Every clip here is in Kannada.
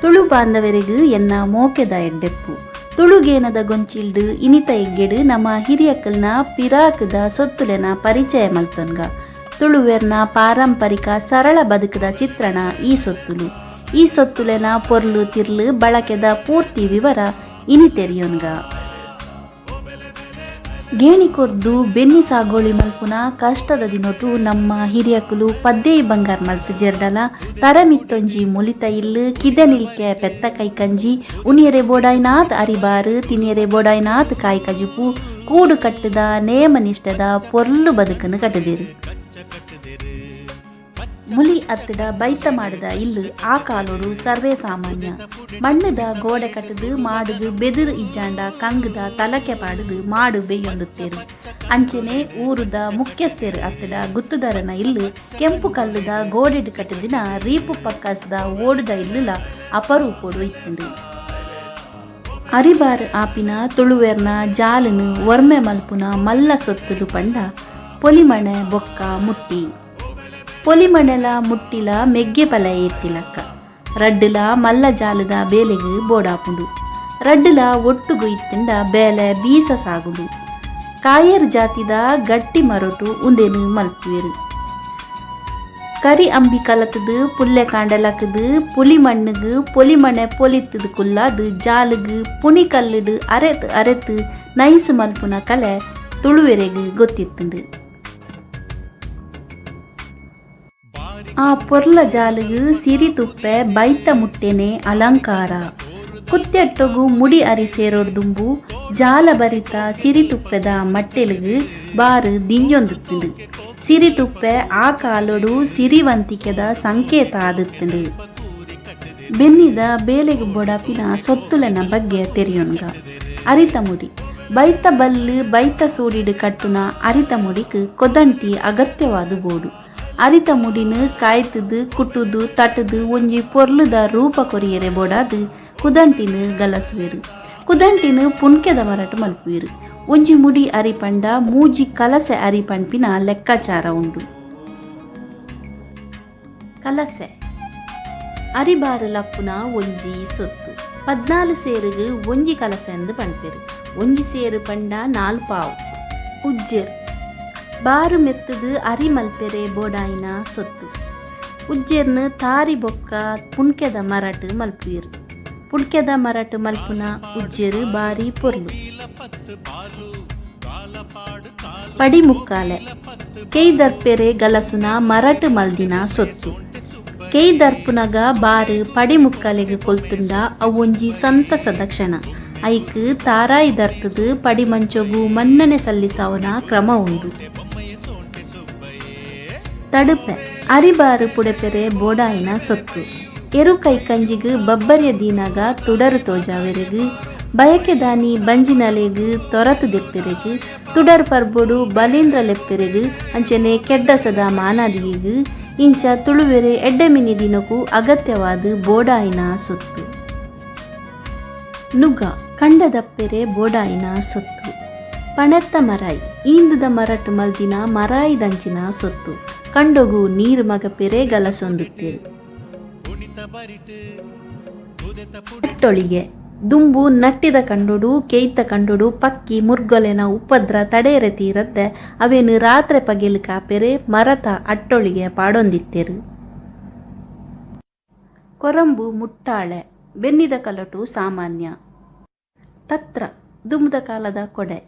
ತುಳು ಬಾಂಧವರಿಗೂ ಎನ್ನ ಮೋಕೆದ ಎಡ್ಡೆಪ್ಪು ತುಳುಗೇನದ ಗೊಂಚಿಲ್ಡು ಇನಿತ ಎಗ್ಗೆಡು ನಮ್ಮ ಹಿರಿಯಕ್ಕಲ್ನ ಪಿರಾಕದ ಸೊತ್ತುಲೆನ ಪರಿಚಯ ಮಲ್ತೊನ್ಗ ತುಳುವೆರ್ನ ಪಾರಂಪರಿಕ ಸರಳ ಬದುಕದ ಚಿತ್ರಣ ಈ ಸೊತ್ತುಲು ಈ ಸೊತ್ತುಲೆನ ಪೊರ್ಲು ತಿರ್ಲು ಬಳಕೆದ ಪೂರ್ತಿ ವಿವರ ಇನಿ ತೆರಿಯೋನ್ಗ ಗೇಣಿ ಕೊರ್ದು ಬೆನ್ನಿ ಸಾಗೋಳಿ ಮಲ್ಪುನ ಕಷ್ಟದ ದಿನೊಟು ನಮ್ಮ ಹಿರಿಯಕ್ಕಲು ಪದ್ದೇಯಿ ಬಂಗಾರ ಮಲ್ತು ಜೆರ್ಡಲ ತರಮಿತ್ತೊಂಜಿ ಮುಲಿತ ಇಲ್ಲು ಕಿದನಿಲ್ಕೆ ಪೆತ್ತ ಕೈ ಕಂಜಿ ಉನಿಯರೆ ಬೋಡಾಯ್ನಾಥ್ ಅರಿಬಾರು ತಿನಿಯರೆ ಬೋಡಾಯ್ನಾಥ್ ಕಾಯಿ ಕಜುಪು ಕೂಡು ಕಟ್ಟದ ನೇಮನಿಷ್ಠದ ಪೊರ್ಲು ಬದುಕನ್ನು ಕಟ್ಟದಿರು ಮುಲಿ ಅತ್ತಡ ಬೈತ ಮಾಡಿದ ಇಲ್ಲು ಆ ಕಾಲೋಡು ಸರ್ವೇ ಸಾಮಾನ್ಯ ಮಣ್ಣದ ಗೋಡೆ ಕಟ್ಟದು ಮಾಡುದು ಬೆದಿರು ಇಜ್ಜಾಂಡ ಕಂಗದ ತಲಕೆ ಪಾಡುದು ಮಾಡು ಬೇಯೊಂದುತ್ತೇರು ಅಂಚೆನೆ ಊರುದ ಮುಖ್ಯಸ್ಥರು ಅತ್ತಡ ಗುತ್ತುದರನ ಇಲ್ಲು ಕೆಂಪು ಕಲ್ಲುದ ಗೋಡೆಡು ಕಟ್ಟದಿನ ರೀಪು ಪಕ್ಕಸ್ದ ಓಡುದ ಇಲ್ಲುಲ ಅಪರೂಪೋಡು ಇತ್ತುಂಡು ಅರಿಬಾರ್ ಆಪಿನ ತುಳುವೆರ್ನ ಜಾಲನು ಒರ್ಮೆ ಮಲ್ಪುನ ಮಲ್ಲ ಸೊತ್ತುಲು ಪಂಡ ಪೊಲಿಮಣೆ ಬೊಕ್ಕ ಮುಟ್ಟಿ ಪೊಲಿಮಣೆಲ ಮುಟ್ಟಿಲ ಮೆಗ್ಗೆ ಪಲ ಎತ್ತಿಲಕ್ಕ ರಡ್ಡುಲ ಮಲ್ಲ ಜಾಲದ ಬೇಲೆಗೆ ಬೋಡಾಪುಂಡು ರಡ್ಡುಲ ಒಟ್ಟುಗು ಇತ್ತಿಂಡ ಬೇಲೆ ಬೀಸ ಸಾಗುಡು ಕಾಯರ್ ಜಾತಿದ ಗಟ್ಟಿ ಮರೊಟು ಉಂದೆನು ಮಲ್ಪುವೆರು ಕರಿ ಅಂಬಿ ಕಲತದು ಪುಲ್ಲೆ ಕಾಂಡಲಕದು ಪುಲಿ ಮಣ್ಣುಗು ಪೊಲಿಮಣೆ ಪೊಲಿತ್ತದು ಕುಲ್ಲಾದು ಜಾಲುಗು ಪುಣಿ ಕಲ್ಲುಡು ಅರೆತ್ ಅರೆತ್ ನೈಸು ಮಲ್ಪುನ ಕಲೆ ತುಳುವೆರೆಗು ಗೊತ್ತಿತ್ತುಂಡು ಆ ಪೊರ್ಲ ಜಾಲುಗು ಸಿರಿ ತುಪ್ಪೆ ಬೈತ ಮುಟ್ಟೆನೆ ಅಲಂಕಾರ ಕುತ್ತೆಟ್ಟೊಗು ಮುಡಿ ಅರಿ ಸೇರೋಡ್ದುಂಬು ಜಾಲ ಬರಿತ ಸಿರಿ ತುಪ್ಪೆದ ಮಟ್ಟೆಲುಗು ಬಾರು ದಿಂಜೊಂದುತ್ತುಂಡು ಸಿರಿ ತುಪ್ಪೆ ಆ ಕಾಲೊಡು ಸಿರಿವಂತಿಕೆದ ಸಂಕೇತ ಆದುತ್ತುಂಡು ಬೆನ್ನಿದ ಬೇಲೆಗು ಬೊಡಪಿನ ಸೊತ್ತುಲೆನ ಬಗ್ಗೆ ತೆರಿಯೊನ್ಗ ಅರಿತ ಮುಡಿ ಬೈತ ಬಲ್ಲು ಬೈತ ಸೂಡಿಡು ಕಟ್ಟುನ ಅರಿತ ಮುಡಿಕ್ ಕೊದಂಟಿ ಅಗತ್ಯವಾದ ಬೋಡು ಅರಿತ ಮುಡಿನು ಕಾಯ್ತದು ಕುಟ್ಟುದು ತಟ್ಟದು ಒಂಜಿ ಪೊರ್ಲುದ ರೂಪ ಕೊರಿಯರೆ ಬೋಡಾದು ಕುದಂಟಿನು ಗಲಸುವೆರು ಕುದಂಟಿನು ಪುಣ್ಕೆದ ಮರಟು ಮಲ್ಪುವೆರು ಒಂಜಿ ಮುಡಿ ಅರಿಪಂಡ ಮೂಜಿ ಕಲಸೆ ಅರಿಪಂಪಿನ ಲೆಕ್ಕಾಚಾರ ಉಂಡು ಕಲಸೆ ಅರಿಬಾರು ಲಪ್ಪುನ ಒಂಜಿ ಸೊತ್ತು 14 ಸೇರುಗು ಒಂಜಿ ಕಲಸೆ ಎಂದು ಪಂಪೆರು ಒಂಜಿ ಸೇರು ಪಂಡ 4 ಪಾವು ಉಜ್ಜೆರ್ ಬಾರು ಮೆತ್ತದು ಅರಿ ಮಲ್ಪೆರೆ ಬೋಡಾಯಿನ ಸೊತ್ತು ಉಜ್ಜೆರ್ನು ತಾರಿ ಬೊಕ್ಕ ಪುಣ್ಕೆದ ಮರಟು ಮಲ್ಪುವೆರು ಪುಣ್ಕೆದ ಮರಟು ಮಲ್ಪುನ ಉಜ್ಜೆರು ಬಾರಿ ಪೊರ್ಲು ಪಡಿ ಮುಕ್ಕಾಲೆ ಕೇಯ್ದರ್ಪೆರೆ ಗಲಸುನ ಮರಟು ಮಲ್ದಿನ ಸೊತ್ತು ಕೇಯ್ದರ್ಪುನಗ ಬಾರು ಪಡಿ ಮುಕ್ಕಾಲೆಗೆ ಕೊಲ್ತುಂಡ ಅವೊಂಜಿ ಸಂತಸದ ಕ್ಷಣ ಐಕ್ ತಾರಾಯಿ ದರ್ತದು ಪಡಿ ಮಂಚೊಗು ಮನ್ನಣೆ ಸಲ್ಲಿಸವನ ಕ್ರಮ ಉಂಡು ತಡುಪೆ ಅರಿಬಾರು ಪುಡೆಪೆರೆ ಬೋಡಾಯಿನ ಸೊತ್ತು ಎರು ಕೈಕಂಜಿಗು ಬಬ್ಬರಿಯ ದೀನಾಗ ತುಡರು ತೋಜಾವೆರೆಗು ಬಯಕೆ ದಾನಿ ಬಂಜಿನಲೆಗು ತೊರತು ದೆಪ್ಪೆರೆಗು ತುಡರ್ ಪರ್ಬೋಡು ಬಲೀಂದ್ರ ಲೆಪ್ಪೆರೆಗು ಅಂಚನೆ ಕೆಡ್ಡಸದ ಮಾನಾದಿಗೆಗು ಇಂಚ ತುಳುವೆರೆ ಎಡ್ಡೆಮಿನಿ ದಿನಕ್ಕೂ ಅಗತ್ಯವಾದ ಬೋಡಾಯಿನ ಸೊತ್ತು ನುಗ್ಗ ಕಂಡದಪ್ಪೆರೆ ಬೋಡಾಯಿನ ಸೊತ್ತು ಪಣೆತ್ತ ಮರಾಯಿ ಈಂದುದ ಮರಟು ಮಲ್ದಿನ ಮರಾಯಿ ದಂಚಿನ ಸೊತ್ತು ಕಂಡೊಗು ನೀರು ಮಗಪೆರೆ ಗಲಸೊಂದುತ್ತೇರು ಅಟ್ಟೊಳಿಗೆ ದುಂಬು ನಟ್ಟಿದ ಕಂಡೊಡು ಕೇಯ್ತ ಕಂಡೊಡು ಪಕ್ಕಿ ಮುರ್ಗೊಲೆನ ಉಪದ್ರ ತಡೆಯರೆ ತೀರತ್ತೆ ಅವೇನು ರಾತ್ರೆ ಪಗೆಲು ಕಾಪೆರೆ ಮರತ ಅಟ್ಟೊಳಿಗೆ ಪಾಡೊಂದಿತ್ತೇರು ಕೊರಂಬು ಮುಟ್ಟಾಳೆ ಬೆನ್ನಿದ ಕಲಟು ಸಾಮಾನ್ಯ ತತ್ರ ದುಂಬುದ ಕಾಲದ ಕೊಡೆ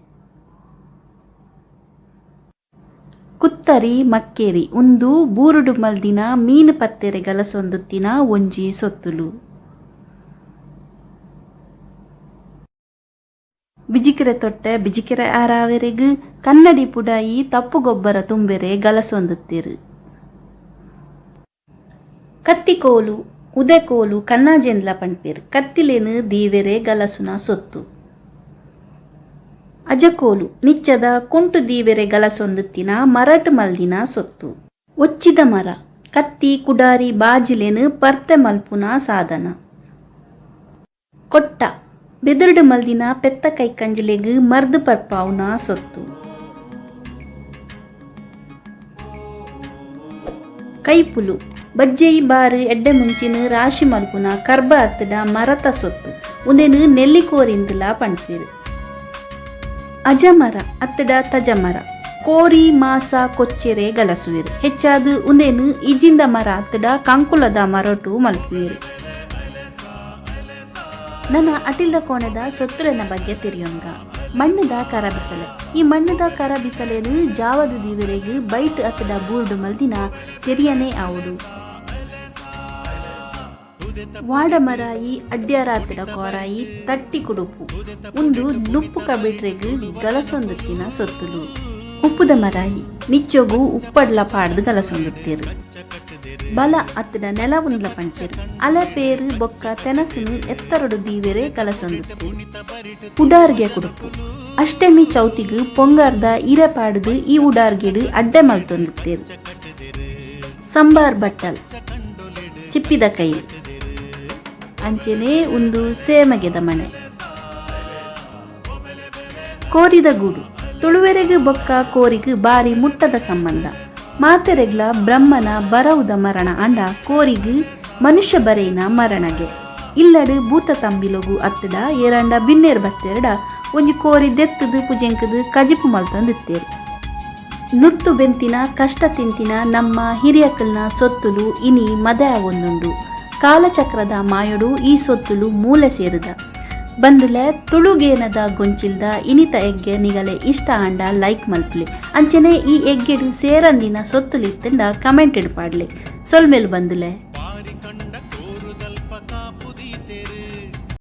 ಕುತ್ತರಿ ಮಕ್ಕೇರಿ ಒಂದು ಬೂರುಡು ಮಲ್ದಿನ ಮೀನು ಪತ್ತೆರೆ ಗಲಸೊಂದುತ್ತಿನ ಒಂಜಿ ಸೊತ್ತುಲು ಬಿಜಿಕೆರೆ ತೊಟ್ಟೆ ಬಿಜಿಕೆರೆ ಆರಾವೆರೆಗು ಕನ್ನಡಿ ಪುಡಾಯಿ ತಪ್ಪು ಗೊಬ್ಬರ ತುಂಬೆರೆ ಗಲಸೊಂದುತ್ತೇರು ಕತ್ತಿಕೋಲು ಉದೆಕೋಲು ಕನ್ನಾಜೆಂದ್ಲ ಪಂಪೇರು ಕತ್ತಿಲೇನು ದೀವೆರೆ ಗಲಸುನ ಸೊತ್ತು ಅಜಕೋಲು ನಿಚ್ಚದ ಕುಂಟು ದೀವೆರೆ ಗಲಸೊಂದುತ್ತಿನ ಮರಟು ಮಲ್ದಿನ ಸೊತ್ತು ಒಚ್ಚಿದ ಮರ ಕತ್ತಿ ಕುಡಾರಿ ಬಾಜಿಲೆನು ಪರ್ತೆ ಮಲ್ಪುನ ಸಾಧನ ಕೊಟ್ಟ ಬೆದರುಡು ಮಲ್ದಿನ ಪೆತ್ತ ಕೈಕಂಜಲೆಗು ಮರ್ದು ಪರ್ಪಾವುನ ಸೊತ್ತು ಕೈಪುಲು ಬಜ್ಜೆಯಿ ಬಾರು ಎಡ್ಡೆ ಮುಂಚಿನ ರಾಶಿ ಮಲ್ಪುನ ಕರ್ಬ ಹತ್ತದ ಮರತ ಸೊತ್ತು ಉಂದೆನು ನೆಲ್ಲಿಕೋರಿಂದಲ ಪಂಡ್ಪೇರು. ಅಜಮರ ಅತ್ತಡ ತಜಮರ ಕೋರಿ ಮಾಸ ಕೊಚ್ಚೆರೆ ಗಲಸುವೆರು. ಹೆಚ್ಚಾದು ಉಂದೆನು ಇಜಿಂದ ಮರ ಅತ್ತಡ ಕಂಕುಲದ ಮರಟು ಮಲ್ಪುವೆರು. ನನ್ನ ಅಟಿಲ್ದ ಕೋಣದ ಸೊತ್ತುಲೆನ ಬಗ್ಗೆ ತಿರಿಯೊಂಗ ಮಣ್ಣದ ಕರಬಿಸಲೆ. ಈ ಮಣ್ಣದ ಕರಬಿಸಲೇನು ಜಾವದ ದಿವರೆಗೂ ಬೈಟ್ ಅತ್ತಡ ಬೂರ್ಡು ಮಲ್ದಿನ ತೆರಿಯನೇ ಆವುಡು. ವಾಡಮರಾಯಿ ಅಡ್ಯಾರ ಅತ್ತಡ ಕೋರಾಯಿ ತಟ್ಟಿ ಕುಡುಪು ಒಂದು ನುಪ್ಪು ಕಬಿಟ್ರೆಗೂ ಗಲಸೊಂದುತ್ತಿನ ಸೊತ್ತುಲು. ಉಪ್ಪುದ ಮರಾಯಿ ನಿಚ್ಚೊಗು ಉಪ್ಪಡ್ಲ ಪಾಡ್ದು ಗಲಸೊಂದುತ್ತೇರು. ಬಲ ಅತ್ತಡ ನೆಲ ಉಂದ್ಲ ಪಂಚೇರು. ಅಲೆ ಪೇರು ಬೊಕ್ಕ ತೆನಸುನು ಎತ್ತರಡು ದೀವೆರೆ ಕಲಸೊಂದುತ್ತೇರು. ಉಡಾರ್ಗೆ ಕುಡುಪು ಅಷ್ಟಮಿ ಚೌತಿಗು ಪೊಂಗಾರ್ದ ಇರೆ ಪಾಡ್ದು ಈ ಉಡಾರ್ಗೆಡು ಅಡ್ಡೆ ಮಲ್ತೊಂದುತ್ತೇರು. ಸಂಬಾರ್ ಬಟ್ಟಲ್ ಚಿಪ್ಪಿದ ಕೈ ಅಂಚೆನೆ ಒಂದು ಸೇಮಗೆದ ಮನೆ. ಕೋರಿದ ಗೂಡು ತುಳುವೆರೆಗೂ ಬೊಕ್ಕ ಕೋರಿಗೂ ಬಾರಿ ಮುಟ್ಟದ ಸಂಬಂಧ. ಮಾತೆರೆಗ್ಲ ಬ್ರಹ್ಮನ ಬರವುದ ಮರಣ ಅಂಡ ಕೋರಿಗೂ ಮನುಷ್ಯ ಬರೆಯಿನ ಮರಣಗೆ. ಇಲ್ಲಡು ಭೂತ ತಂಬಿಲೊಗು ಅತ್ತಡ ಏರಂಡ ಬಿನ್ನೇರು ಬತ್ತೆರಡ ಒಂಜಿ ಕೋರಿ ದೆತ್ತದು ಪುಜೆಂಕದು ಕಜಿಪು ಮಲ್ತೊಂದಿತ್ತೇರು. ನುರ್ತು ಬೆಂತಿನ ಕಷ್ಟ ತಿಂತಿನ ನಮ್ಮ ಹಿರಿಯಕಲ್ನ ಸೊತ್ತುಲು ಇನಿ ಮದೆ ಆಗೊಂದುಂಡು. ಕಾಲಚಕ್ರದ ಮಾಯೊಡು ಈ ಸೊತ್ತುಲು ಮೂಲೆ ಸೇರಿದ ಬಂದುಲೆ ತುಳುಗೇನದ ಗೊಂಚಿಲ್ದ ಇನಿತ ಎಗ್ಗೆ ನಿಗಲೆ ಇಷ್ಟ ಆಂಡ ಲೈಕ್ ಮಲ್ಪಲೆ. ಅಂಚನೆ ಈ ಎಗ್ಗೆಡು ಸೇರಂದಿನ ಸೊತ್ತುಲಿತ್ತಂಡ ಕಮೆಂಟ್ ಪಾಡ್ಲೆ ಸೊಲ್ಮೇಲು ಬಂದುಲೆ.